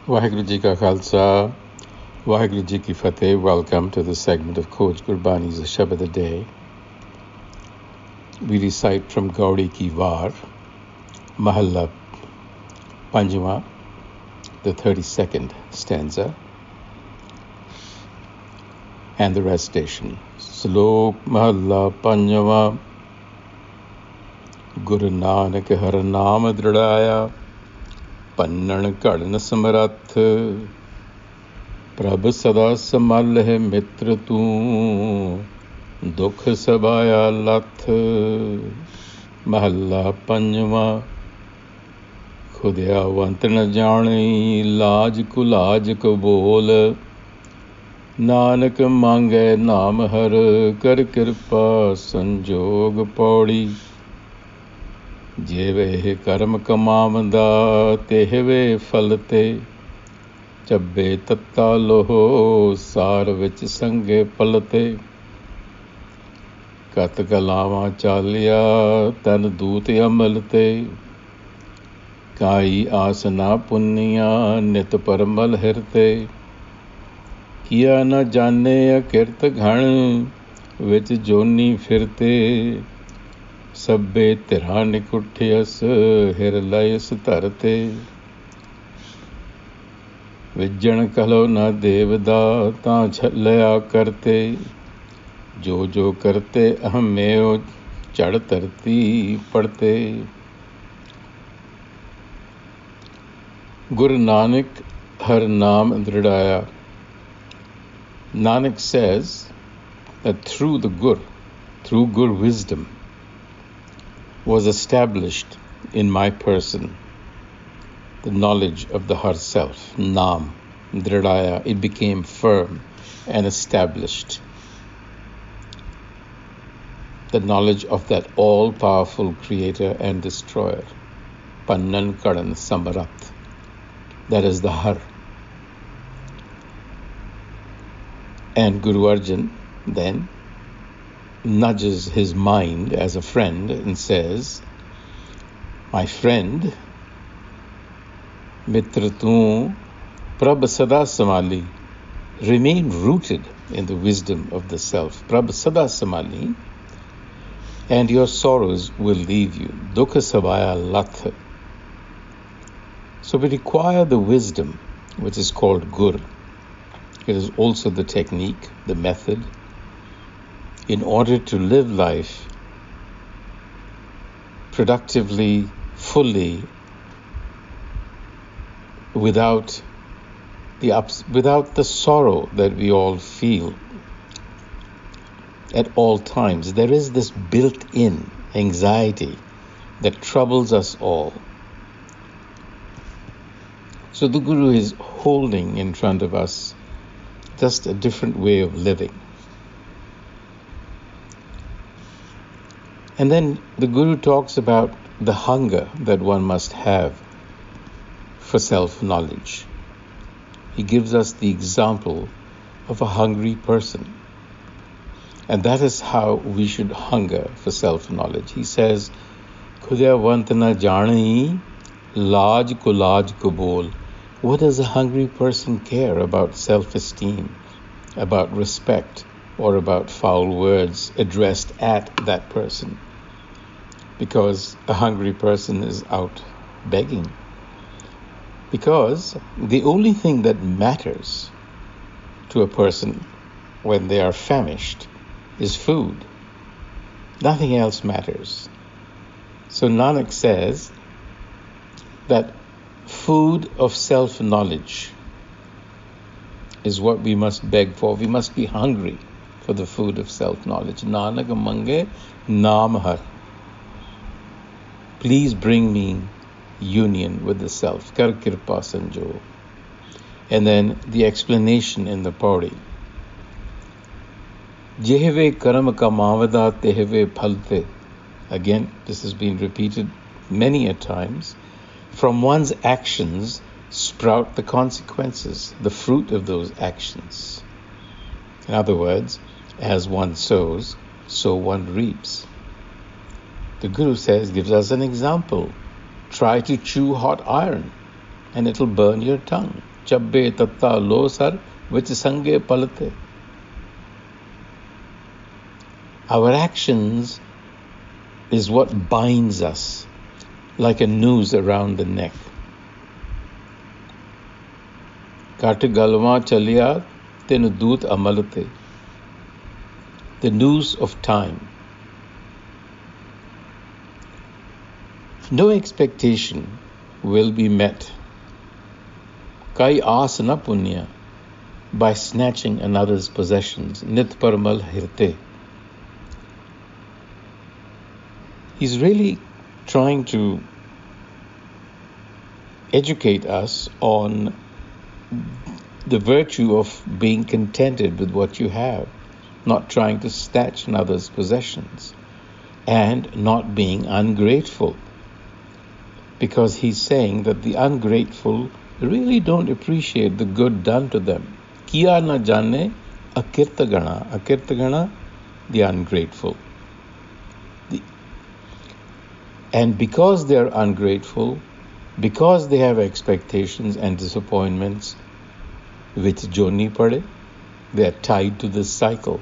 Waheguru Ji Ka Khalsa, Waheguru Ji Ki Fateh. Welcome to this segment of Coach Gurbani's a-sabad-a-day. We recite from Gaudi Ki Var, Mahalla Panjama, the 32nd stanza, and the recitation. Slok Mahalla Panjama, Gur Nanak Har Naam Dridaya, Pannan Kadan Samarath, Prabh Sada Samal hai Mitra tu, Dukh Sabaya Lath, Mahalla Panjama, Khudya Vant na Jani, Laaj ko Laaj ko Bol, Nanak Mange Naam Har, Kar Kirpa Sanjog Paudi, Jeve Karm Kamamda, Tehve Falate, Chabbe Tatta Loho, Sar Vich Sange Palate, Kat Kalama Chalya, Tan Dute Amalte, Kai Asana Punya, Nit Paramal Hirte, Kiya na Jane Akirt Ghan, Vich Joni Firte, Sabbe Tirani Kuttias, Hirlayas Tarte, Vijjan Kalo na Devda, Ta Chalaya Karte, Jo Jo Karte Ahmeo Chad Tarti Parte. Gur Nanak Har Naam Dridaya. Nanak says that through Gur wisdom, was established in my person the knowledge of the Har self, Naam, Dridaya. It became firm and established. The knowledge of that all-powerful creator and destroyer, Pannan Kadan Samarat. That is the Har. And Guru Arjan then nudges his mind as a friend and says, my friend, Mitra tu Prabh Sada Samali, remain rooted in the wisdom of the self. Prabh Sada Samali, and your sorrows will leave you. Dukha Sabaya Lath. So we require the wisdom, which is called Gur. It is also the technique, the method, in order to live life productively, fully, without the sorrow that we all feel at all times. There is this built-in anxiety that troubles us all. So the Guru is holding in front of us just a different way of living. And then the Guru talks about the hunger that one must have for self-knowledge. He gives us the example of a hungry person. And that is how we should hunger for self-knowledge. He says, Khudya Vant na Jani, Laaj ko Bol. What does a hungry person care about self-esteem, about respect, or about foul words addressed at that person? Because a hungry person is out begging. Because the only thing that matters to a person when they are famished is food. Nothing else matters. So Nanak says that food of self-knowledge is what we must beg for. We must be hungry for the food of self-knowledge. Nanak Mange Naam Har. Please bring me union with the self. Kar Kirpa Sanjog. And then the explanation in the Paudi. Jehve Karam Kamavada Tehve Phalte. Again, this has been repeated many a times. From one's actions sprout the consequences, the fruit of those actions. In other words, as one sows, so one reaps. The Guru says, gives us an example. Try to chew hot iron and it'll burn your tongue. Chabbe tatta lo sar, vich sange palate. Our actions is what binds us like a noose around the neck. Kat galwa chaliya tenu doot amalate. The noose of time. No expectation will be met. Kai aas na punya by snatching another's possessions. Nit parmal hirte. He's really trying to educate us on the virtue of being contented with what you have, not trying to snatch another's possessions, and not being ungrateful. Because he's saying that the ungrateful really don't appreciate the good done to them. Kiya na jane akirtagana. Akirtagana, the ungrateful. And because they're ungrateful, because they have expectations and disappointments, which joni pade, they are tied to this cycle.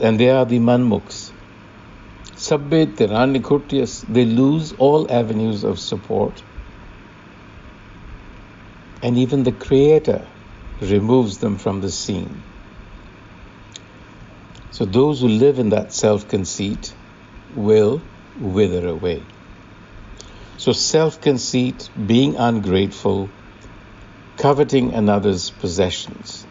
And they are the manmukhs. Sabbe tiranikhutias, they lose all avenues of support. And even the Creator removes them from the scene. So those who live in that self-conceit will wither away. So self-conceit, being ungrateful, coveting another's possessions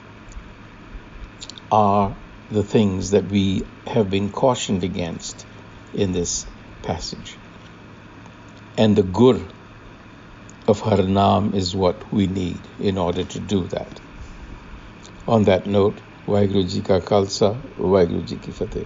are the things that we have been cautioned against in this passage. And the Gur of Har Naam is what we need in order to do that. On that note, Waheguru Ji Ka Khalsa, Waheguru Ji Ki Fateh.